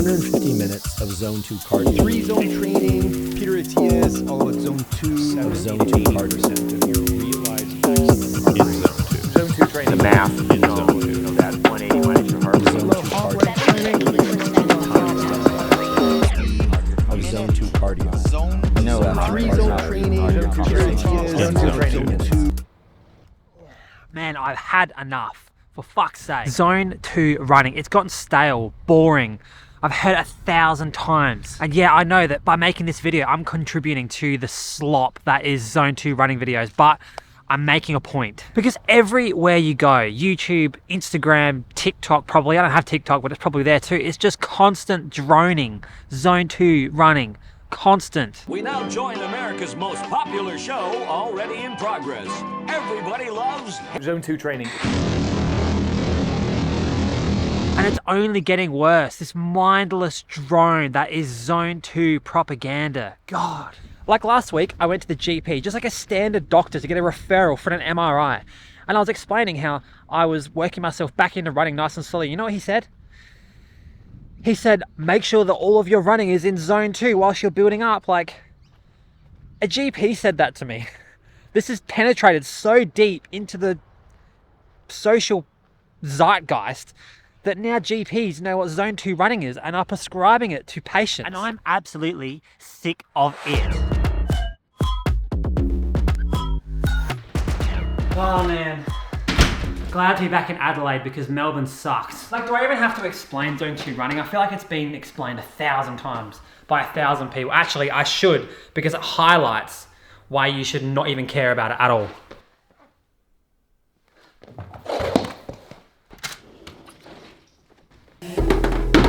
150 minutes of zone 2 cardio. 3 zone training, Peter Attias, all at zone 2. Of zone 2 cardio. Of your realized max In zone 2. zone 2 training. The math in zone 2. You know, that 180 minus your heart rate. Zone 2 cardio. Of zone 2 cardio. No, 3 zone training, Peter Attias, zone 2 training. Man, I've had enough. For fuck's sake. Zone 2 running. It's gotten stale, boring. I've heard it 1,000 times. And yeah, I know that by making this video, I'm contributing to the slop that is Zone 2 running videos, but I'm making a point. Because everywhere you go, YouTube, Instagram, TikTok probably, I don't have TikTok, but it's probably there too, it's just constant droning. Zone 2 running. Constant. We now join America's most popular show, already in progress. Everybody loves Zone 2 training. And it's only getting worse. This mindless drone that is Zone 2 propaganda. God. Like last week, I went to the GP, just like a standard doctor, to get a referral for an MRI. And I was explaining how I was working myself back into running nice and slowly. You know what he said? He said, make sure that all of your running is in Zone 2 whilst you're building up. Like, a GP said that to me. This has penetrated so deep into the social zeitgeist that now GPs know what Zone 2 running is and are prescribing it to patients. And I'm absolutely sick of it. Oh man. Glad to be back in Adelaide because Melbourne sucks. Like, do I even have to explain Zone 2 running? I feel like it's been explained 1,000 times by 1,000 people. Actually, I should, because it highlights why you should not even care about it at all.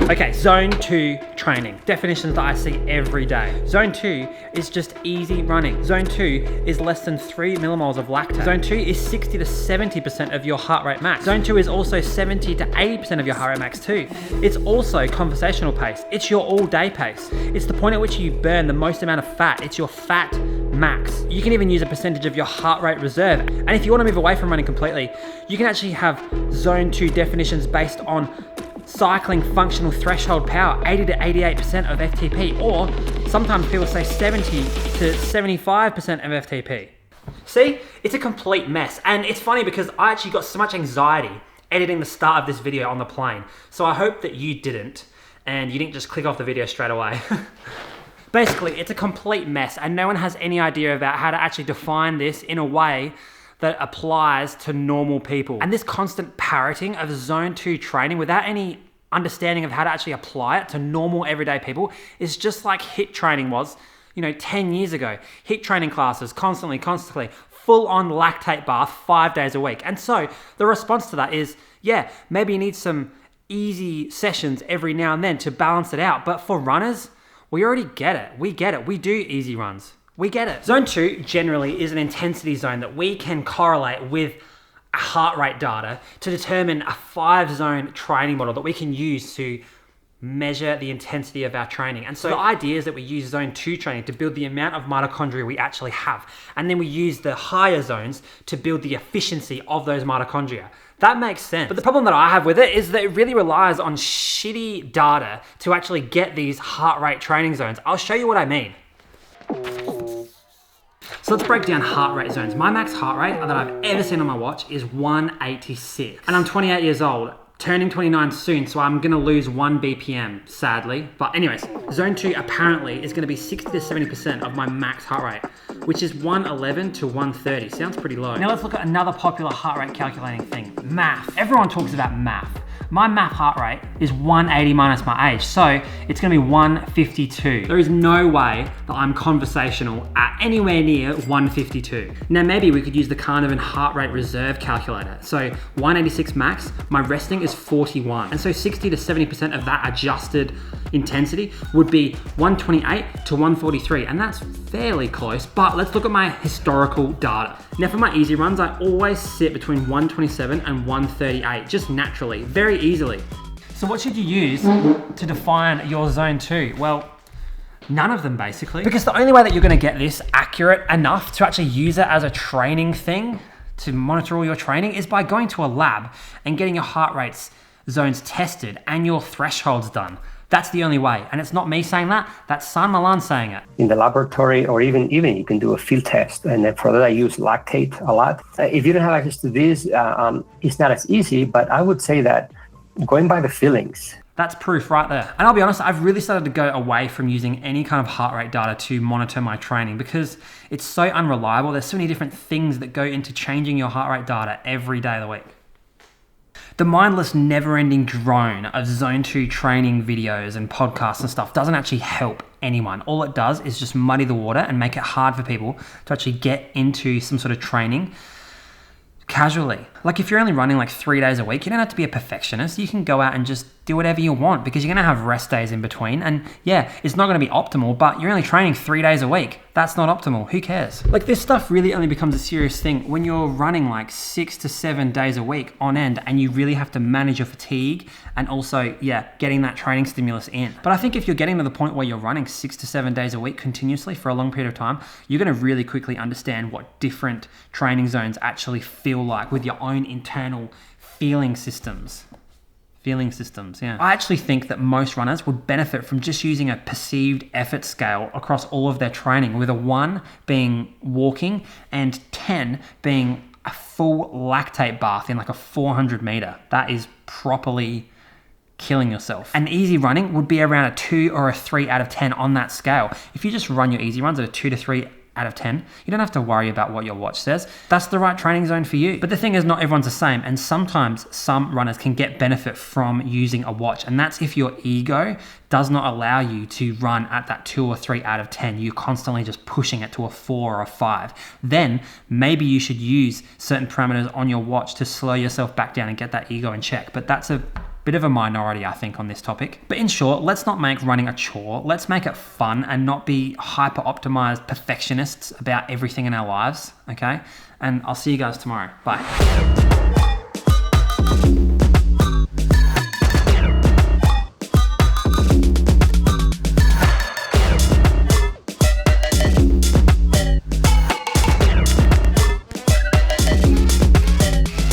Okay, Zone 2 training. Definitions that I see every day. Zone 2 is just easy running. Zone 2 is less than 3 millimoles of lactate. Zone 2 is 60 to 70% of your heart rate max. Zone 2 is also 70 to 80% of your heart rate max too. It's also conversational pace. It's your all day pace. It's the point at which you burn the most amount of fat. It's your fat max. You can even use a percentage of your heart rate reserve. And if you want to move away from running completely, you can actually have Zone 2 definitions based on cycling functional threshold power, 80 to 88% of FTP, or sometimes people say 70 to 75% of FTP. See, it's a complete mess. And it's funny because I actually got so much anxiety editing the start of this video on the plane. So I hope that you didn't, and you didn't just click off the video straight away. Basically, it's a complete mess and no one has any idea about how to actually define this in a way that applies to normal people. And this constant parroting of Zone 2 training without any understanding of how to actually apply it to normal everyday people is just like HIIT training was, 10 years ago. HIIT training classes, constantly, full on lactate bath 5 days a week. And so the response to that is, yeah, maybe you need some easy sessions every now and then to balance it out. But for runners, we already get it. We get it. We do easy runs. We get it. Zone 2 generally is an intensity zone that we can correlate with heart rate data to determine a 5-zone training model that we can use to measure the intensity of our training. And so the idea is that we use Zone 2 training to build the amount of mitochondria we actually have. And then we use the higher zones to build the efficiency of those mitochondria. That makes sense. But the problem that I have with it is that it really relies on shitty data to actually get these heart rate training zones. I'll show you what I mean. So let's break down heart rate zones. My max heart rate that I've ever seen on my watch is 186. And I'm 28 years old, turning 29 soon, so I'm gonna lose 1 BPM, sadly. But anyways, Zone 2 apparently is gonna be 60 to 70% of my max heart rate, which is 111 to 130. Sounds pretty low. Now let's look at another popular heart rate calculating thing, math. Everyone talks about math. My math heart rate is 180 minus my age, so it's gonna be 152. There is no way that I'm conversational at anywhere near 152. Now maybe we could use the Carnarvon heart rate reserve calculator. So 186 max, my resting is 41. And so 60 to 70% of that adjusted intensity would be 128 to 143, and that's fairly close, but let's look at my historical data. Now for my easy runs, I always sit between 127 and 138, just naturally, very easily. So what should you use to define your Zone 2? Well, none of them basically. Because the only way that you're gonna get this accurate enough to actually use it as a training thing, to monitor all your training, is by going to a lab and getting your heart rates zones tested and your thresholds done. That's the only way. And it's not me saying that, that's San Milan saying it. In the laboratory, or even you can do a field test. And then for that, I use lactate a lot. If you don't have access to this, it's not as easy, but I would say that going by the feelings. That's proof right there. And I'll be honest, I've really started to go away from using any kind of heart rate data to monitor my training because it's so unreliable. There's so many different things that go into changing your heart rate data every day of the week. The mindless, never-ending drone of Zone 2 training videos and podcasts and stuff doesn't actually help anyone. All it does is just muddy the water and make it hard for people to actually get into some sort of training casually. Like if you're only running like 3 days a week, you don't have to be a perfectionist. You can go out and just do whatever you want because you're going to have rest days in between. And yeah, it's not going to be optimal, but you're only training 3 days a week. That's not optimal. Who cares? Like this stuff really only becomes a serious thing when you're running like 6 to 7 days a week on end and you really have to manage your fatigue and also, yeah, getting that training stimulus in. But I think if you're getting to the point where you're running 6 to 7 days a week continuously for a long period of time, you're going to really quickly understand what different training zones actually feel like with your own internal feeling systems. Yeah. I actually think that most runners would benefit from just using a perceived effort scale across all of their training, with a 1 being walking and 10 being a full lactate bath in like a 400 meter. That is properly killing yourself. And easy running would be around a 2 or a 3 out of 10 on that scale. If you just run your easy runs at a 2 to 3 out of 10, you don't have to worry about what your watch says. That's the right training zone for you. But the thing is, not everyone's the same, and sometimes some runners can get benefit from using a watch, and that's if your ego does not allow you to run at that 2 or 3 out of 10. You're constantly just pushing it to a 4 or a 5. Then maybe you should use certain parameters on your watch to slow yourself back down and get that ego in check. But that's a bit of a minority, I think, on this topic. But in short, let's not make running a chore. Let's make it fun and not be hyper optimized perfectionists about everything in our lives, okay? And I'll see you guys tomorrow. Bye.